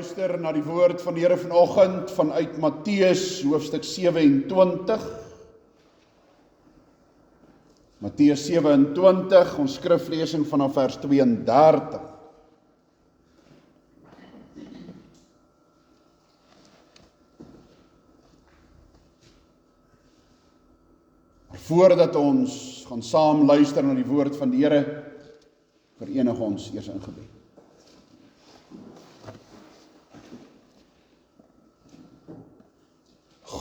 luister na die woord van die Here vanoggend vanuit Matteus hoofstuk 27. Matteus 27, ons skriflesing vanaf vers 32. Maar voordat ons gaan saam luister na die woord van die Here, verenig ons eers in gebed.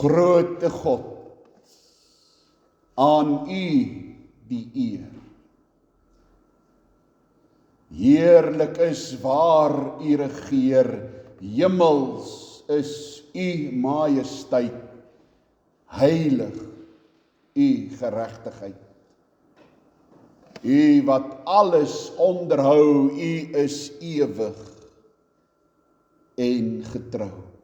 Grote God, aan U die eer. Heerlik is waar U regeer, hemels is U majesteit, heilig U geregtigheid. U wat alles onderhou, U is ewig en getrou.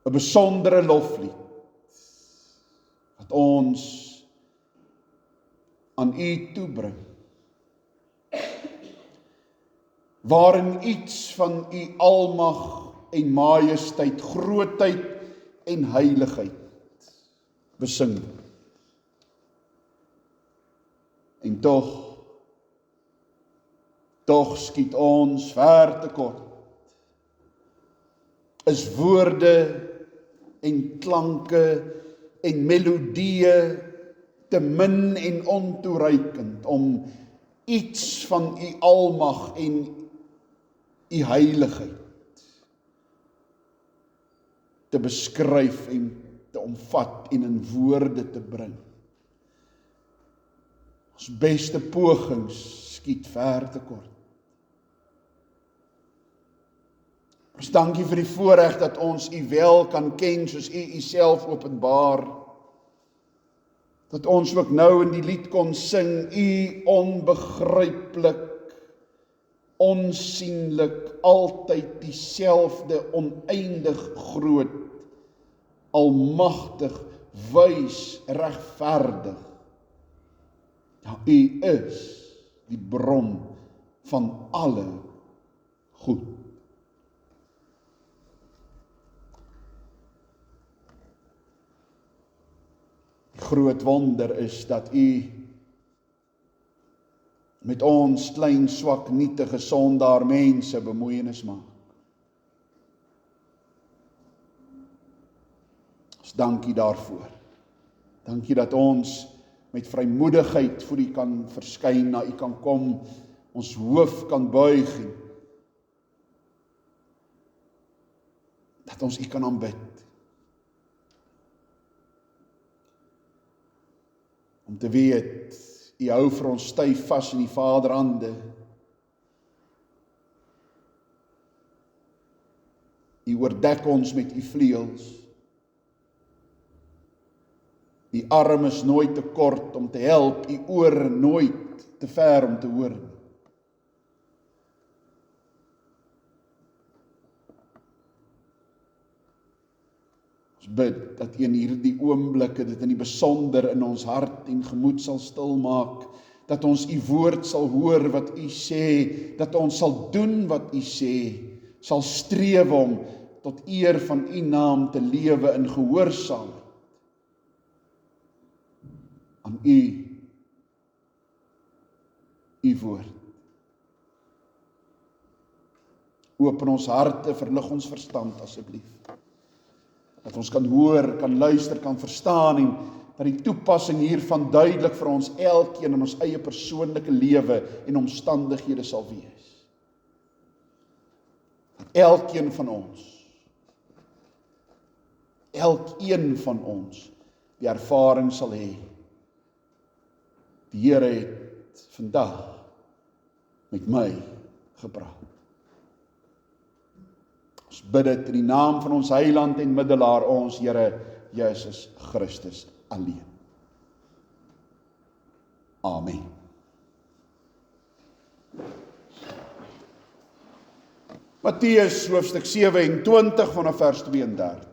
'n besondere loflied wat ons aan U toebring, waarin iets van U almag en majesteit, grootheid en heiligheid besing. En tog skiet ons ver tekort. Is woorde en klanke en melodieë te min en ontoereikend om iets van U almag en U heiligheid te beskryf en te omvat en in woorde te bring. Ons beste pogings skiet ver tekort. Ons dankie vir die voorreg dat ons U wel kan ken soos U Uself openbaar. Dat ons ook nou in die lied kon sing, U onbegryplik, onsienlik, altyd dieselfde, oneindig groot, almagtig, wys, regverdig. Ja, U is die bron van alle goed. Groot wonder is dat U met ons klein, swak, nietige, sondaar mense bemoeienis maak. Ons dankie daarvoor. Dankie dat ons met vrymoedigheid voor U kan verskyn, na U kan kom, ons hoof kan buig en dat ons U kan aanbid. Om te weet, U hou vir ons styf vas in die Vaderhande. U oordek ons met U vleuels. U arm is nooit te kort om te help, U oor nooit te ver om te hoor. Ons bid dat U in hierdie oomblikke dit in die besonder in ons hart en gemoed sal stilmaak, dat ons U woord sal hoor wat U sê, dat ons sal doen wat U sê, sal streef om tot eer van U naam te lewe in gehoorsaamheid aan U woord. Open ons harte, verlig ons verstand asseblief. Dat ons kan hoor, kan luister, kan verstaan en dat die toepassing hiervan duidelik vir ons elkeen in ons eie persoonlike lewe en omstandighede sal wees. Dat elkeen van ons die ervaring sal hê. Die Here het vandag met my gepraat. Ons bid dit in die naam van ons Heiland en Middelaar, ons Here Jesus Christus alleen. Amen. Matteus hoofstuk 27 vanaf vers 32.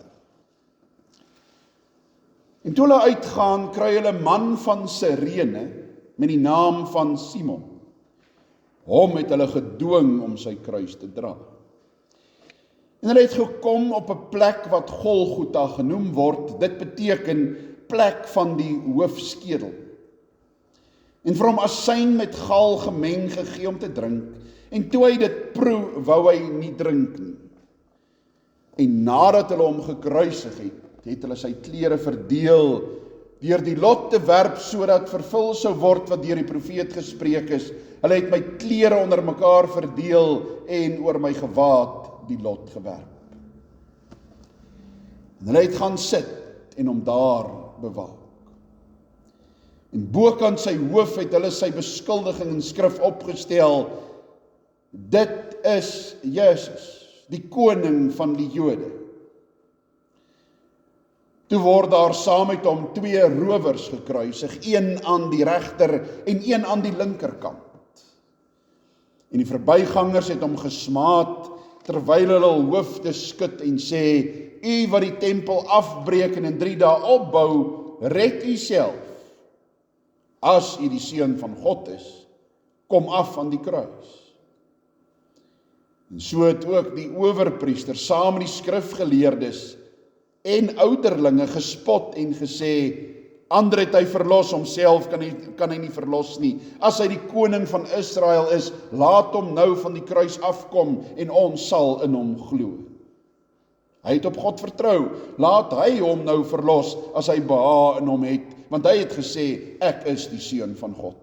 En toe hulle uitgaan, kry hulle 'n man van Sirene met die naam van Simon. Hom het hulle gedwing om sy kruis te dra. En hulle het gekom op 'n plek wat Golgotha genoem word. Dit beteken plek van die hoofskedel. En vir hom asyn met gal gemeng gegee om te drink. En toe hy dit proe, wou hy nie drink nie. En nadat hulle hom gekruisig het, het hulle sy klere verdeel, deur die lot te werp, sodat vervul sou word wat deur die profeet gespreek is. Hulle het my klere onder mekaar verdeel en oor my gewaad die lot gewerp. En hulle het gaan sit en hom daar bewaak. En bokant sy hoof het hulle sy beskuldiging in skrif opgestel: dit is Jesus, die koning van die Jode. Toe word daar saam met hom 2 rowers gekruisig, een aan die regter en een aan die linkerkant. En die verbygangers het hom gesmaad, terwyl hulle hul hoofde skud en sê: U wat die tempel afbreek en in 3 dae opbou, red u self. As u die seun van God is, kom af van die kruis. En so het ook die owerpriester saam met die skrifgeleerdes en ouderlinge gespot en gesê: ander het hy verlos, homself kan hy nie verlos nie. As hy die koning van Israel is, laat hom nou van die kruis afkom en ons sal in hom glo. Hy het op God vertrou, laat hy hom nou verlos as hy behaag in hom het, want hy het gesê, ek is die seun van God.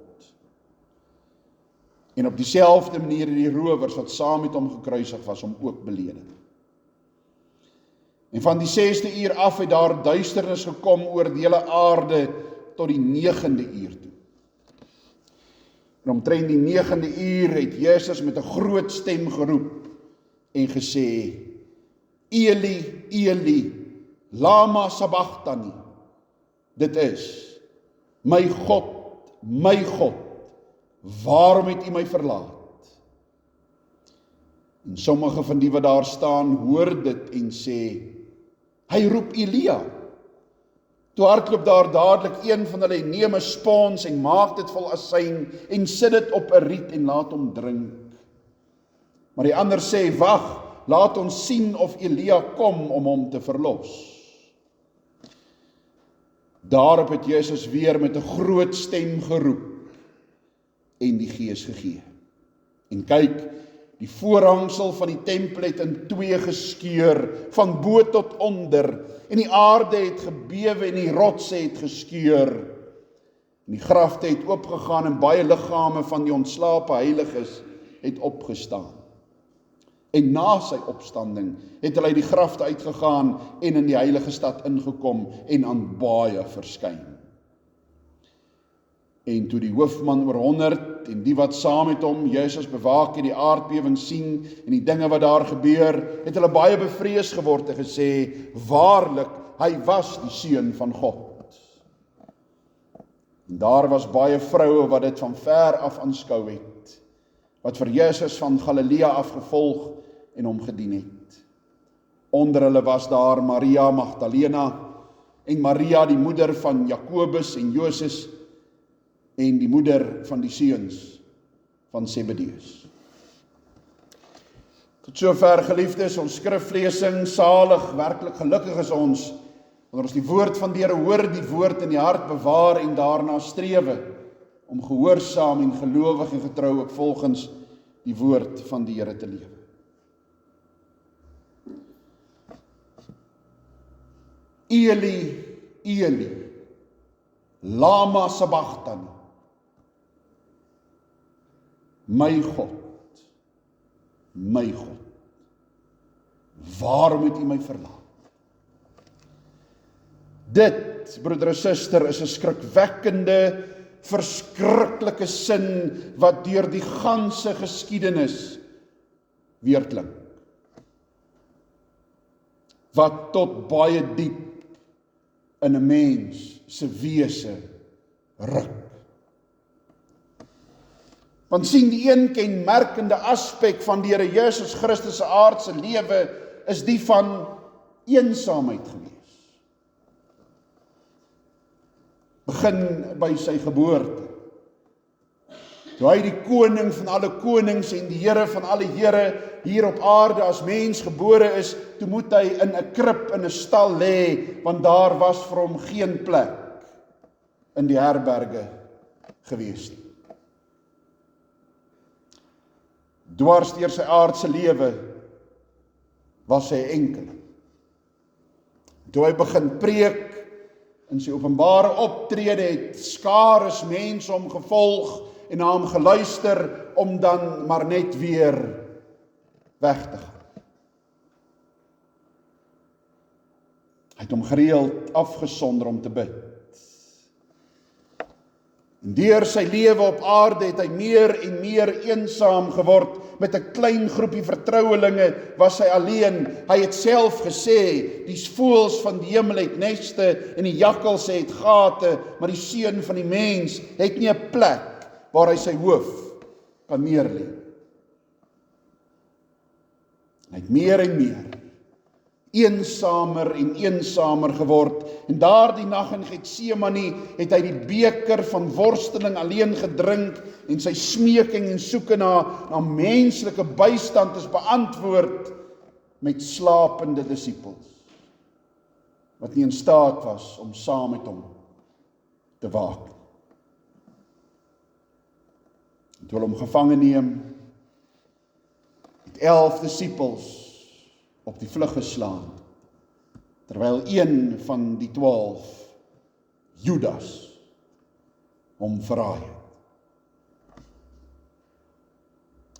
En op dieselfde manier die rowers wat saam met hom gekruisig was, hom ook beledig. En van die 6de uur af het daar duisternis gekom oor die hele aarde tot die 9de uur toe. En omtrent die 9de uur het Jesus met 'n groot stem geroep en gesê: Eli, Eli, lama sabachthani. Dit is: my God, waarom het u my verlaat? En sommige van die wat daar staan, hoor dit en sê: hy roep Elia. Toe hardloop daar dadelik een van hulle en neem 'n spons en maak dit vol asyn en sit dit op 'n riet en laat hom drink. Maar die ander sê: wag, laat ons sien of Elia kom om hom te verlos. Daarop het Jesus weer met 'n groot stem geroep en die Gees gegee. En kyk, die voorhangsel van die tempel het in 2 geskeur, van bo tot onder, en die aarde het gebewe en die rotse het geskeur. En die grafte het oopgegaan en baie liggame van die ontslape heiliges het opgestaan. En na sy opstanding het hulle uit die grafte uitgegaan en in die heilige stad ingekom en aan baie verskyn. En toe die hoofman oor 100 en die wat saam met hom Jesus bewaak het die aardbewing sien en die dinge wat daar gebeur, het hulle baie bevrees geword en gesê: waarlik, hy was die seun van God. En daar was baie vroue wat dit van ver af aanskou het, wat vir Jesus van Galilea af gevolg en hom gedien het. Onder hulle was daar Maria Magdalena en Maria die moeder van Jakobus en Joses en die moeder van die seuns van Zebedeus. Tot sover, geliefdes, ons skriflesing, salig, werklik gelukkig is ons, wanneer ons die woord van die Here hoor, die woord in die hart bewaar en daarna strewe, om gehoorsaam en gelowig en getrou ook volgens die woord van die Here te lewe. Eli, Eli, lama sabachthani. My God, waarom het u my verlaat? Dit, broeder en suster, is 'n skrikwekkende, verskriklike sin wat deur die ganse geskiedenis weerklink. Wat tot baie diep in 'n mens se wese ruk. Want sien, die een kenmerkende aspek van die Here Jesus Christus se aardse lewe is die van eensaamheid gewees. Begin by sy geboorte. Toe hy die koning van alle konings en die Here van alle Here hier op aarde as mens gebore is, toe moet hy in 'n krib in 'n stal lê, want daar was vir hom geen plek in die herberge gewees nie. Dwars deur sy aardse lewe was hy enkeling. Toe hy begin preek in sy openbare optrede, het skares mense hom gevolg en na hom geluister om dan maar net weer weg te gaan. Hy het hom gereeld afgesonder om te bid. En deur sy lewe op aarde het hy meer en meer eensaam geword. Met 'n klein groepie vertrouelinge was hy alleen. Hy het self gesê, die voëls van die hemel het neste en die jakkalse het gate, maar die seun van die mens het nie 'n plek waar hy sy hoof kan neerlê. Hy het meer en meer eensamer en eensamer geword, en daardie nag in Getsemane het hy die beker van worsteling alleen gedrink, en sy smeking en soeke na menslike bystand is beantwoord met slapende disippels, wat nie in staat was om saam met hom te waak. Toe hulle hom gevange neem, het 11 disippels op die vlug geslaan, terwyl een van die 12, Judas, hom verraai het.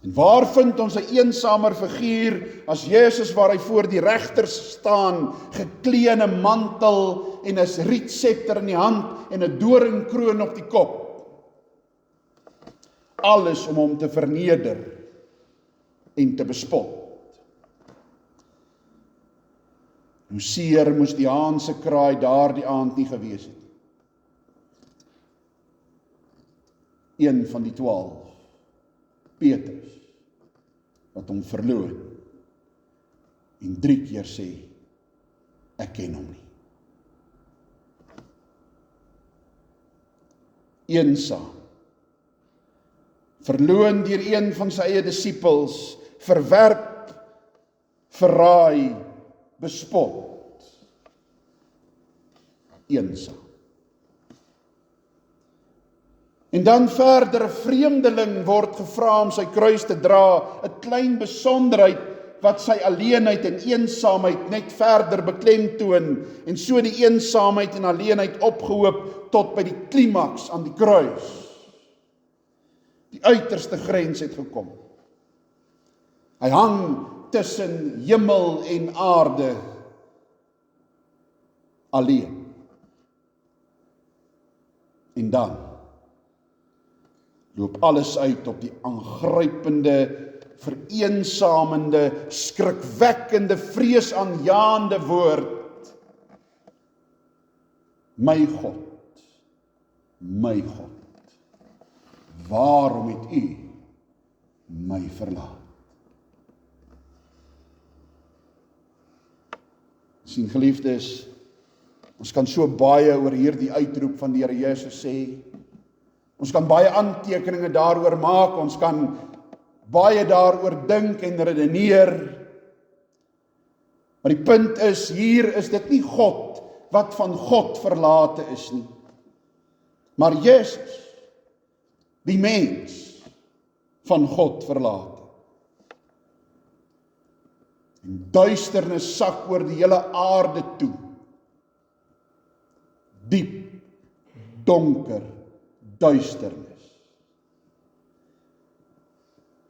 En waar vind ons 'n eensamer figuur as Jesus, waar hy voor die regters staan, geklee in 'n mantel en 'n rietsepter in die hand en 'n doringkroon op die kop. Alles om hom te verneder en te bespot. Hoe seer moes die haan se kraai daardie aand nie gewees het. Een van die 12, Petrus, wat hom verloon en 3 keer sê, ek ken hom nie. Eensaam, verloon deur een van sy eie disippels, verwerp, verraai, bespot, eensaam. En dan verder, 'n vreemdeling word gevra om sy kruis te dra, 'n klein besonderheid wat sy alleenheid en eensaamheid net verder beklemtoon, en so die eensaamheid en alleenheid opgehoop tot by die klimaks aan die kruis. Die uiterste grens het gekom. Hy hang tussen hemel en aarde alleen. En dan loop alles uit op die aangrypende, vereensamende, skrikwekkende, vreesaanjaende woord: my God, waarom het U my verlaat? Sien geliefdes, ons kan so baie oor hierdie uitroep van die Here Jesus sê. Ons kan baie aantekeninge daaroor maak, ons kan baie daaroor dink en redeneer. Maar die punt is, hier is dit nie God wat van God verlate is nie, maar Jesus, die mens, van God verlate. En duisternis sak oor die hele aarde toe. Diep, donker, duisternis.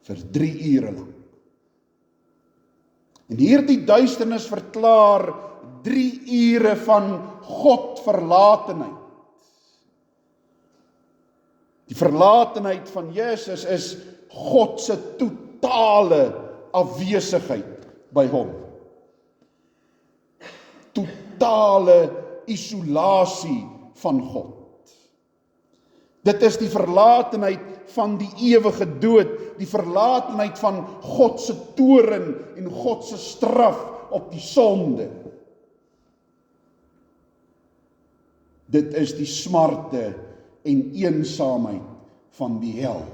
Vir 3 ure lang. En hierdie duisternis verklaar 3 ure van God verlatenheid. Die verlatenheid van Jesus is God se totale afwesigheid by hom. Totale isolasie van God. Dit is die verlatenheid van die ewige dood, die verlatenheid van God se toorn en God se straf op die sonde. Dit is die smarte en eensaamheid van die hel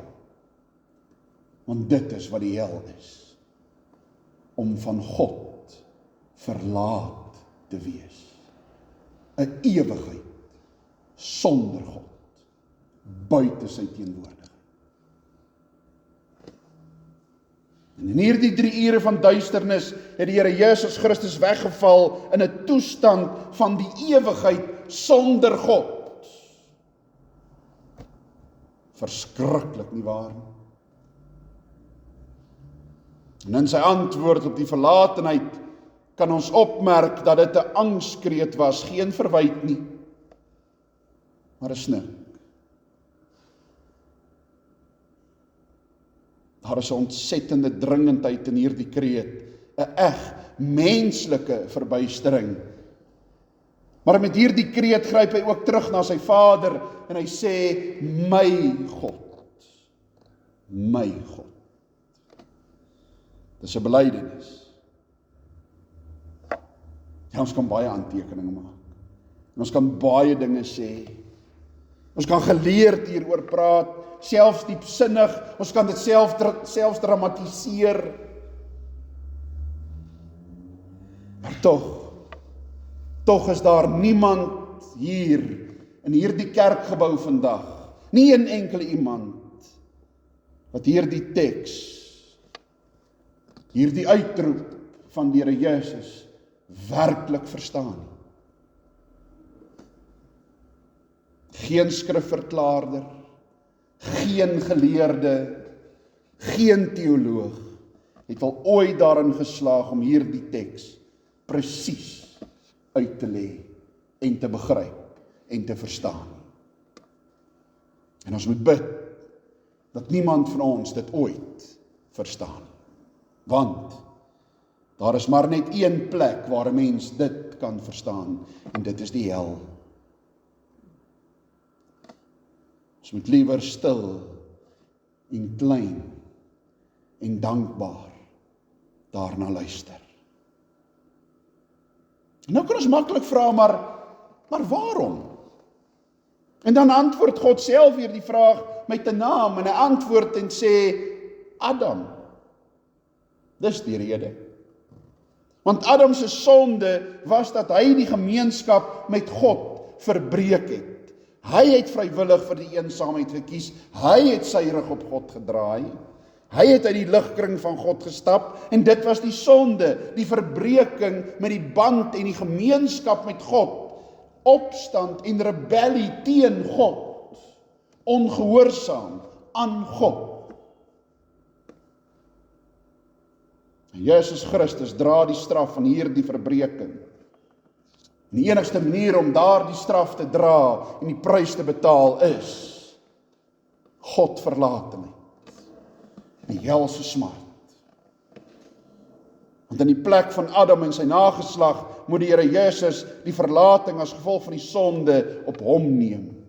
Want dit is wat die hel is. Om van God verlaat te wees. 'n ewigheid sonder God, buite sy teenwoordigheid. En in hierdie 3 ure van duisternis het die Here Jesus Christus weggeval in 'n toestand van die ewigheid sonder God. Verskriklik, nie waar nie? En in sy antwoord op die verlatenheid kan ons opmerk dat dit 'n angskreet was, geen verwyt nie, maar 'n snik. Daar is 'n ontsettende dringendheid in hierdie kreet, 'n menslike verbuistering. Maar met hierdie kreet gryp hy ook terug na sy Vader en hy sê, my God, my God. Dis 'n belydenis. Ja, ons kan baie aantekeninge maak. En ons kan baie dinge sê. Ons kan geleerd hieroor praat, selfs diepsinnig, ons kan dit selfs dramatiseer. Maar tog is daar niemand hier in hierdie kerkgebou vandag, nie een enkele iemand, wat hierdie teks, hierdie uitroep van die Here Jesus werklik verstaan. Geen skrifverklaarder, geen geleerde, geen teoloog het al ooit daarin geslaag om hierdie teks presies uit te lê en te begryp en te verstaan. En ons moet bid dat niemand van ons dit ooit verstaan. Want daar is maar net een plek waar 'n mens dit kan verstaan, en dit is die hel. Ons moet liewer stil en klein en dankbaar daarna luister. En nou kan ons maklik vra, maar waarom? En dan antwoord God self weer die vraag met 'n naam, en hy antwoord en sê, Adam. Dis die rede. Want Adam se sonde was dat hy die gemeenskap met God verbreek het. Hy het vrywillig vir die eensaamheid gekies. Hy het sy rug op God gedraai. Hy het uit die ligkring van God gestap, en dit was die sonde, die verbreeking met die band en die gemeenskap met God. Opstand en rebellie teen God. Ongehoorsaam aan God. Jesus Christus dra die straf van hierdie verbreeking. En die enigste manier om daardie straf te dra en die prys te betaal is Godverlatenheid. Die helse smart. Want in die plek van Adam en sy nageslag moet die Here Jesus die verlating as gevolg van die sonde op hom neem.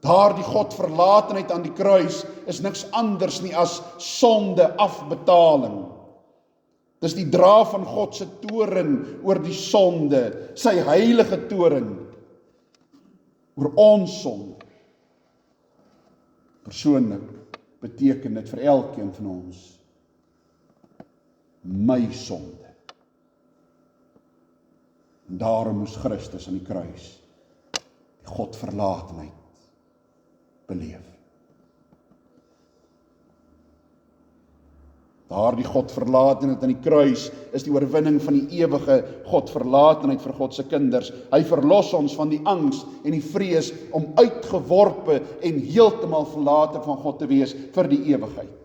Daardie Godverlatenheid aan die kruis is niks anders nie as sonde afbetaling. Dis die dra van God se toorn oor die sonde, sy heilige toorn oor ons sonde. Persoonlik beteken dit vir elkeen van ons my sonde. En daarom moes Christus aan die kruis die Godverlatenheid beleef. Daardie Godverlatenheid aan die kruis is die oorwinning van die ewige Godverlatenheid vir God se kinders. Hy verlos ons van die angs en die vrees om uitgeworpe en heeltemal verlate van God te wees vir die ewigheid.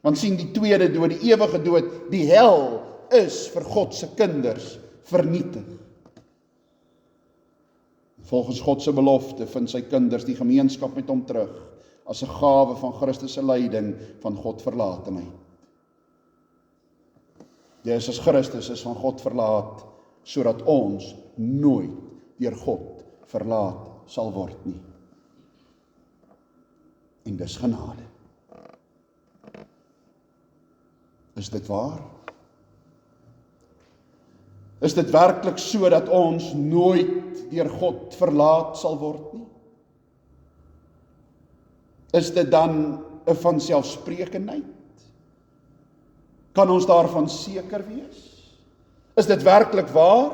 Want sien, die tweede dood, die ewige dood, die hel is vir God se kinders vernietig. Volgens God se belofte vind sy kinders die gemeenskap met hom terug as 'n gawe van Christus se lyding van Godverlatenheid. Jesus Christus is van God verlaat, sodat ons nooit deur God verlaat sal word nie. En dis genade. Is dit waar? Is dit werklik so dat ons nooit deur God verlaat sal word nie? Is dit dan 'n vanselfsprekendheid? Kan ons daarvan seker wees? Is dit werklik waar?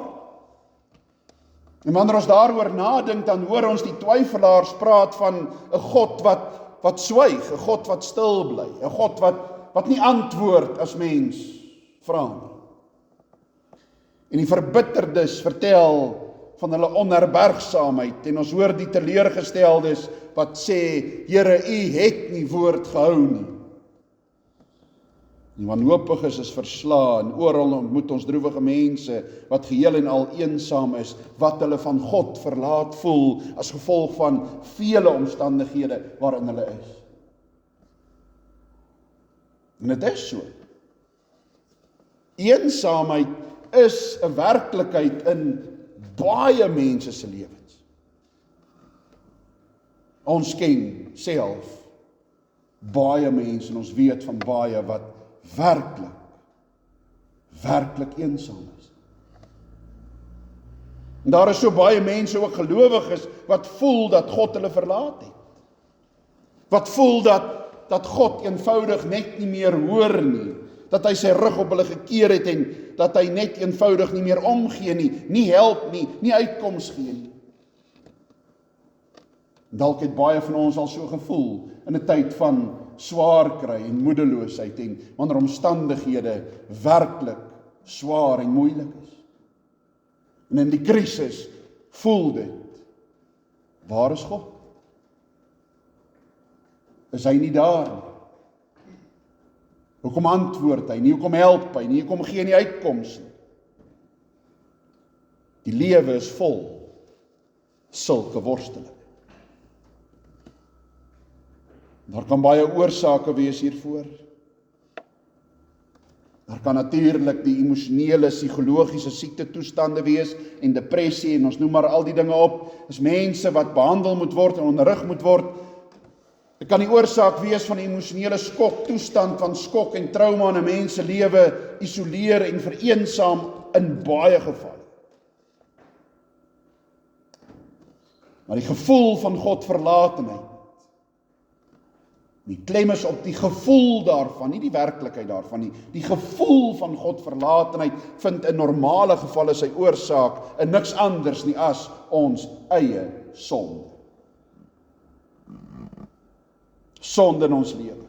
En wanneer ons daaroor nadink, dan hoor ons die twyfelaars praat van 'n God wat swyg, 'n God wat stil bly, 'n God wat nie antwoord as mens vra nie. En die verbitterdes vertel van hulle onherbergsaamheid, en ons hoor die teleurgesteldes wat sê, Here, U het nie woord gehou nie. Die wanhopiges is verslaan, en oral ontmoet ons droewige mense, wat geheel en al eensaam is, wat hulle van God verlaat voel, as gevolg van vele omstandighede waarin hulle is. En dit is so. Eensaamheid is 'n werklikheid in baie mense se lewens. Ons ken self baie mense, en ons weet van baie wat werklik eensaam is. En daar is so baie mense, ook gelowiges, wat voel dat God hulle verlaat het. Wat voel dat God eenvoudig net nie meer hoor nie, dat hy sy rug op hulle gekeer het en dat hy net eenvoudig nie meer omgee nie help nie uitkoms gee nie. Dalk het baie van ons al so gevoel in 'n tyd van swaar kry en moedeloosheid en wanneer omstandighede werklik swaar en moeilik is. En in die krisis voel dit, waar is God? Is hy nie daar nie? Hoekom antwoord hy nie? Hoekom help hy nie? Hoekom gee hy nie uitkoms nie? Die lewe is vol sulke worstelinge. Daar kan baie oorsake wees hiervoor. Daar kan natuurlik die emosionele, psigologiese siektetoestande wees en depressie en ons noem maar al die dinge op. Dis mense wat behandel moet word en onderrig moet word. Dit kan die oorsaak wees van 'n emosionele skoktoestand, van skok en trauma in 'n mens se lewe, isoleer en vereensaam in baie gevalle. Maar die gevoel van God verlatenheid, die klem is op die gevoel daarvan, nie die werklikheid daarvan nie. Die gevoel van God verlatenheid vind in normale gevalle sy oorsaak in niks anders nie as ons eie sonde. Sonde in ons lewe.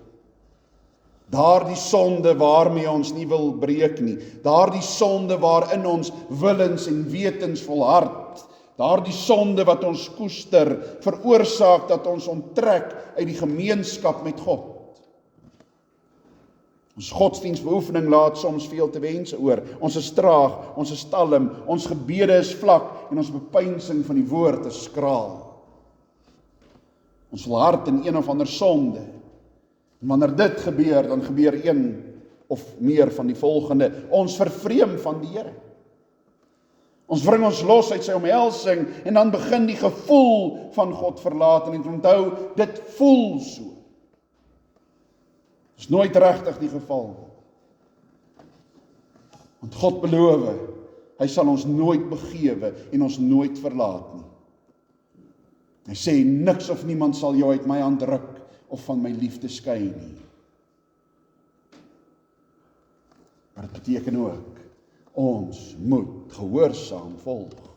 Daardie sonde waarmee ons nie wil breek nie. Daardie sonde waarin ons willens en wetens volhard. Daardie sonde wat ons koester, veroorsaak dat ons onttrek uit die gemeenskap met God. Ons godsdienstbeoefening laat soms veel te wense oor. Ons is traag, ons is talm, ons gebede is vlak en ons bepeinsing van die woord is skraal. Ons volhard in een of ander sonde. En wanneer dit gebeur, dan gebeur een of meer van die volgende. Ons vervreem van die Here. Ons wring ons los uit sy omhelsing en dan begin die gevoel van God verlaat. En onthou, dit voel so. Dit is nooit regtig die geval. Want God beloof, hy sal ons nooit begewe en ons nooit verlaat nie. Hy sê, niks of niemand sal jou uit my hand ruk of van my liefde skei nie. Maar dit beteken ook, ons moet gehoorsaam volg.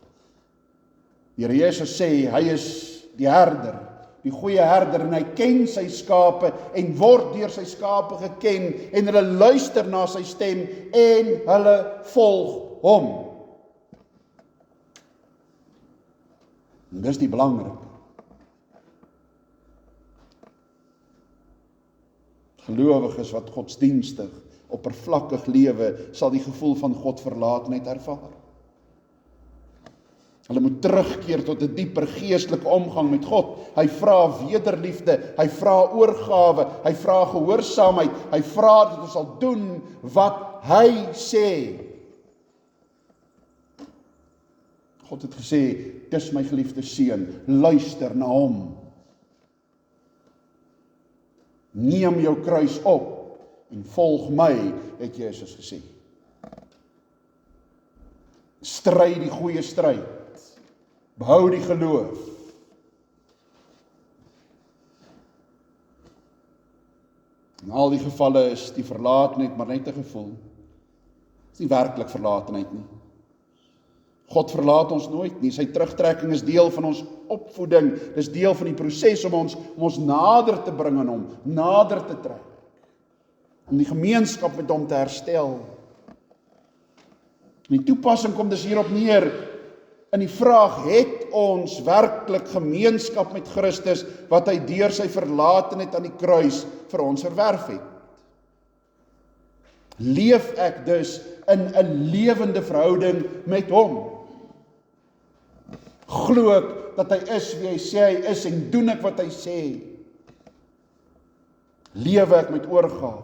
Die Here Jesus sê, hy is die herder, die goeie herder, en hy ken sy skape en word deur sy skape geken en hulle luister na sy stem en hulle volg hom. En dis die belangrike. Gelowiges wat godsdienstig, oppervlakkig lewe, sal die gevoel van God verlatenheid ervaar. Hulle moet terugkeer tot 'n dieper geestelike omgang met God. Hy vra wederliefde, hy vra oorgawe, hy vra gehoorsaamheid, hy vra dat ons sal doen wat hy sê. God het gesê, dis my geliefde seun, luister na hom. Neem jou kruis op en volg my, het Jesus gesê. Stry die goeie stryd. Behou die geloof. In al die gevalle is die verlatenheid maar net 'n gevoel. Dit is nie werklik verlatenheid nie. God verlaat ons nooit nie. Sy terugtrekking is deel van ons opvoeding. Dis deel van die proses om ons nader te bring aan hom, nader te trek. Om die gemeenskap met hom te herstel. En die toepassing kom dus hierop neer in die vraag, het ons werklik gemeenskap met Christus wat hy deur sy verlatenheid aan die kruis vir ons verwerf het? Leef ek dus in 'n lewende verhouding met hom? Glo ek dat hy is wie hy sê hy is en doen ek wat hy sê? Lewe ek met oorgawe?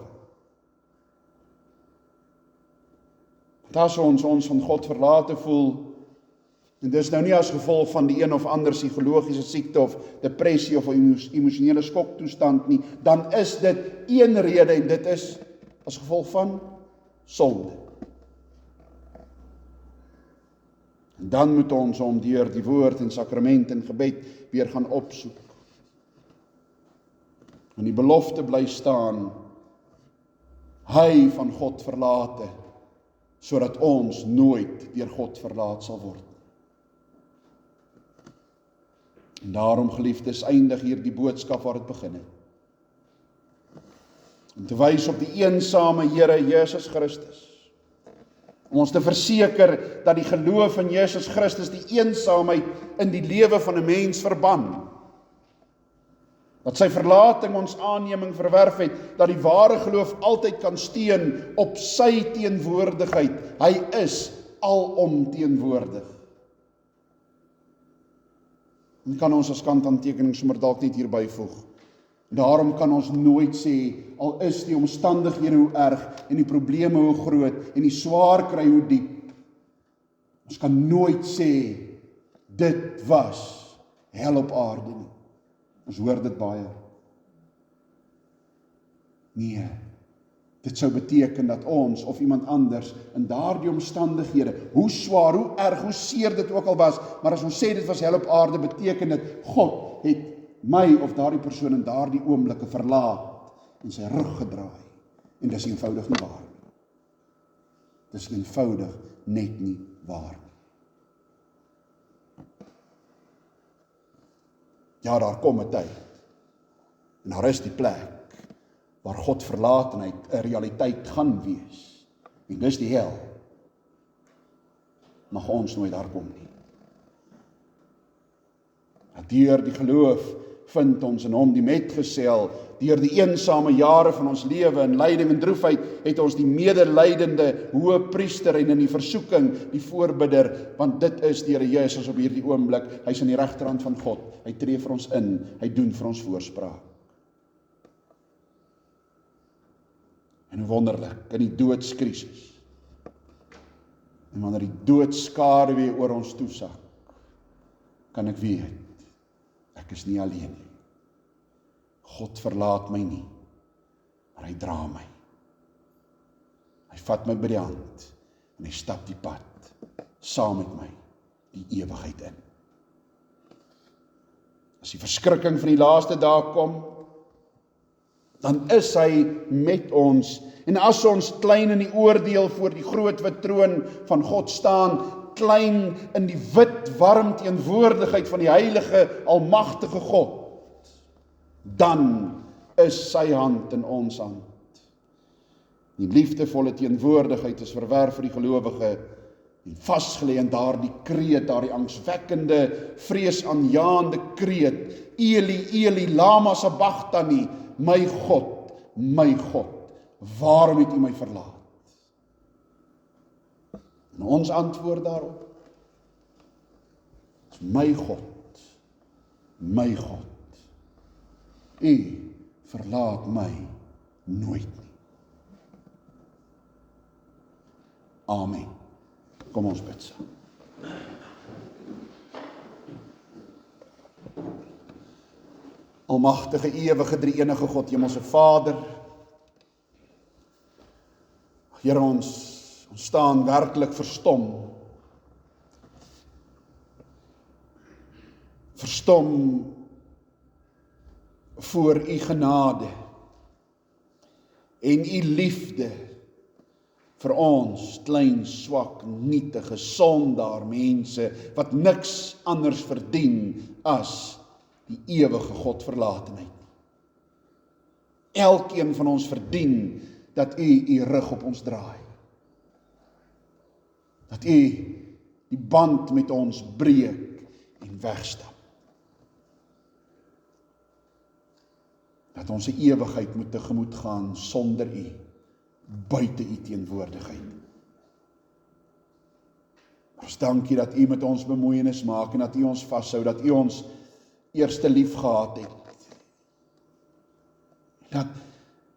As ons van God verlate voel, en dis nou nie as gevolg van die een of ander psigologiese siekte of depressie of emosionele skoktoestand nie, dan is dit een rede en dit is as gevolg van sonde. En dan moet ons hom deur die woord en sakrament en gebed weer gaan opsoek. En die belofte bly staan, hy van God verlate, sodat ons nooit deur God verlaat sal word. En daarom, geliefdes, eindig hier die boodskap waar dit begin het. Om te wys op die eensame Here Jesus Christus. Om ons te verseker dat die geloof in Jesus Christus die eensaamheid in die lewe van 'n mens verban. Dat sy verlating ons aanneming verwerf het, dat die ware geloof altyd kan steun op sy teenwoordigheid. Hy is alomteenwoordig. En kan ons as kanthandtekening sommer dalk net hier byvoeg. Daarom kan ons nooit sê, al is die omstandighede hoe erg, en die probleme hoe groot, en die swaar kry hoe diep. Ons kan nooit sê, dit was hel op aarde nie. Ons hoor dit baie. Nee, dit sou beteken dat ons of iemand anders in daardie omstandighede, hoe swaar, hoe erg, hoe seer dit ook al was, maar as ons sê dit was hel op aarde, beteken dit, God het my of daardie persoon in daardie oomblikke verlaat en sy rug gedraai. En dis eenvoudig nie waar nie. Dis eenvoudig net nie waar nie. Ja, daar kom 'n tyd, en daar is die plek, waar God verlatenheid 'n realiteit gaan wees. En dis die hel. Mag ons nooit daar kom nie. Deur die geloof vind ons in hom die metgesel, deur die eensame jare van ons lewe in lyding en droefheid, het ons die medelydende hoë priester en in die versoeking die voorbidder, want dit is die Here Jesus op hierdie oomblik, hy is aan die regterhand van God, hy tree vir ons in, hy doen vir ons voorspraak. En wonderlik, in die doodskrisis, en wanneer die doodskaduwee oor ons toesak, kan ek weet, ek is nie alleen nie. God verlaat my nie, maar hy dra my. Hy vat my by die hand, en hy stap die pad, saam met my, die ewigheid in. As die verskrikking van die laaste dae kom, dan is hy met ons, en as ons klein in die oordeel voor die groot wit troon van God staan, klein in die wit warm teenwoordigheid van die heilige, almagtige God, dan is sy hand in ons hand. Die liefdevolle teenwoordigheid is verwerf vir die gelowige, en vasgelê in daardie kreet, daardie angswekkende, vreesaanjaende kreet, Eli, Eli, lama sabachthani, my God, waarom het U my verlaat? En ons antwoord daarop is my God, U verlaat my nooit nie. Amen. Kom ons bid saam. Almagtige, ewige, drie-enige God, Hemelse Vader, Here, ons staan werklik verstom. Verstom voor U genade. en u liefde vir ons, klein, swak, nietige, sondaar mense, wat niks anders verdien as die ewige Godverlatenheid. Elkeen van ons verdien dat u rug op ons draai. Dat u die band met ons breek en wegstap. Dat ons 'n ewigheid moet tegemoet gaan sonder u, buite u teenwoordigheid. Ons dankie dat u met ons bemoeienis maak en dat u ons vashou, dat u ons eerste lief gehad het.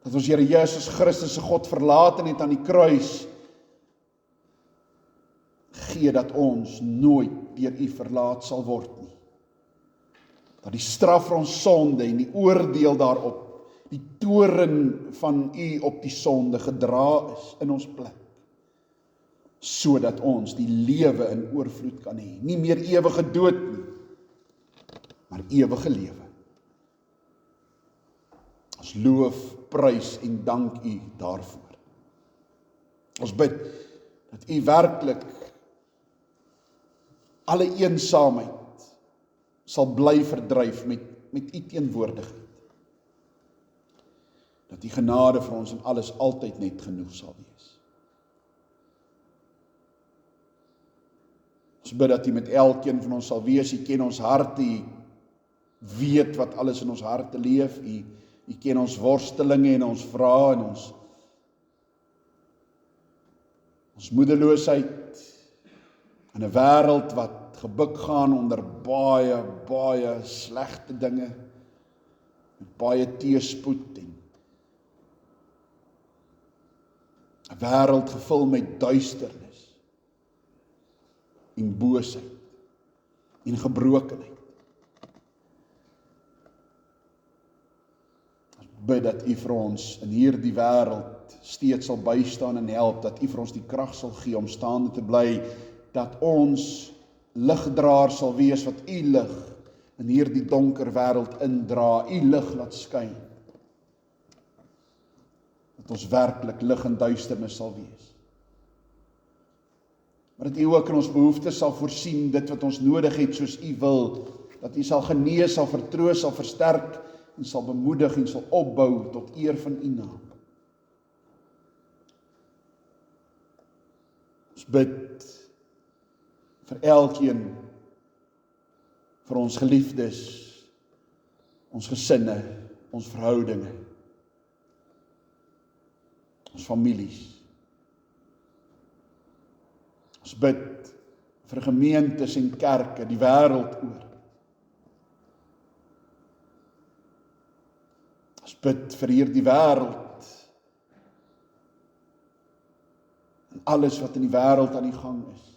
Dat ons Here Jesus Christus se Godverlatenheid aan die kruis gee dat ons nooit deur u verlaat sal word nie. Dat die straf vir ons sonde en die oordeel daarop, die toorn van u op die sonde gedra is in ons plek, sodat ons die lewe in oorvloed kan hê. Nie meer ewige dood nie, maar ewige lewe. Ons loof, prys en dank u daarvoor. Ons bid dat u werklik alle eensaamheid sal bly verdryf met u teenwoordigheid. Dat die genade vir ons in alles altyd net genoeg sal wees. Ons bid dat u met elkeen van ons sal wees, u ken ons harte, u weet wat alles in ons harte leef, u ken ons worstelinge en ons vrae en ons moedeloosheid in 'n wêreld wat gebuk gaan onder baie slegte dinge, met baie teëspoed en 'n wêreld gevul met duisternis en boosheid en gebrokenheid. Ons bid dat u vir ons in hierdie wêreld steeds sal bystaan en help, dat u vir ons die krag sal gee om staande te bly, dat ons ligdraer sal wees wat u lig in hierdie donker wêreld indra, u lig laat skyn. Dat ons werklik lig in duisternis sal wees. Maar dat u ook in ons behoeftes sal voorsien, dit wat ons nodig het soos u wil, dat u sal genees, sal vertroos, sal versterk en sal bemoedig en sal opbou tot eer van u naam. Ons bid vir elkeen, vir ons geliefdes, ons gesinne, ons verhoudinge, ons families. Ons bid vir gemeentes en kerke die wêreld oor. Ons bid vir hierdie wêreld en alles wat in die wêreld aan die gang is.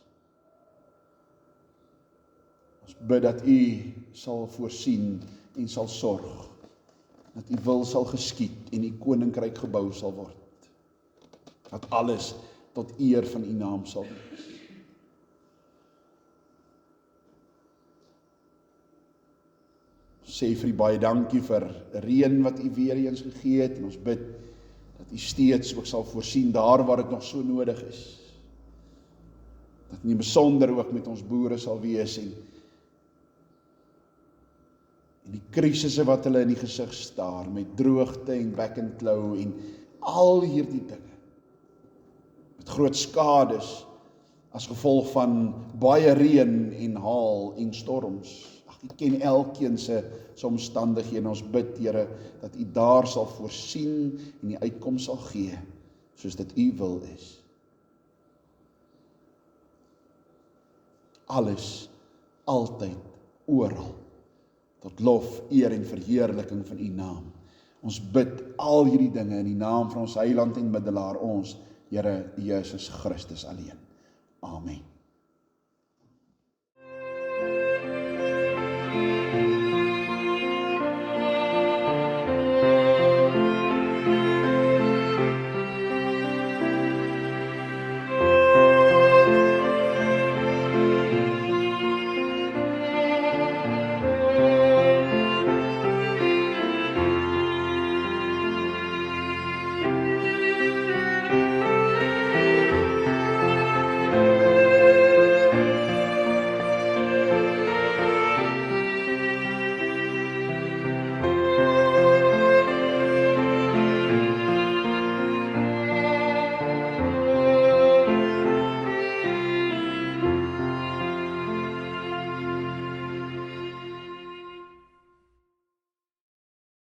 Ons bid dat u sal voorsien en sal sorg, dat u wil sal geskied en u koninkryk gebou sal word. Dat alles tot eer van u naam sal wees. Ons sê vir u baie dankie vir reën wat u weer eens gegee het en ons bid dat u steeds ook sal voorsien daar waar dit nog so nodig is. Dat u in besonder ook met ons boere sal wees en die krisisse wat hulle in die gesig staar, met droogte en back and claw en al hierdie dinge, met groot skades as gevolg van baie reën en haal en storms. U ken elkeen se omstandighede en ons bid, Here, dat u daar sal voorsien en die uitkoms sal gee, soos dit u wil is. Alles, altyd, oral, tot lof, eer en verheerliking van u naam. Ons bid al hierdie dinge in die naam van ons Heiland en Middelaar, ons Here Jesus Christus alleen. Amen.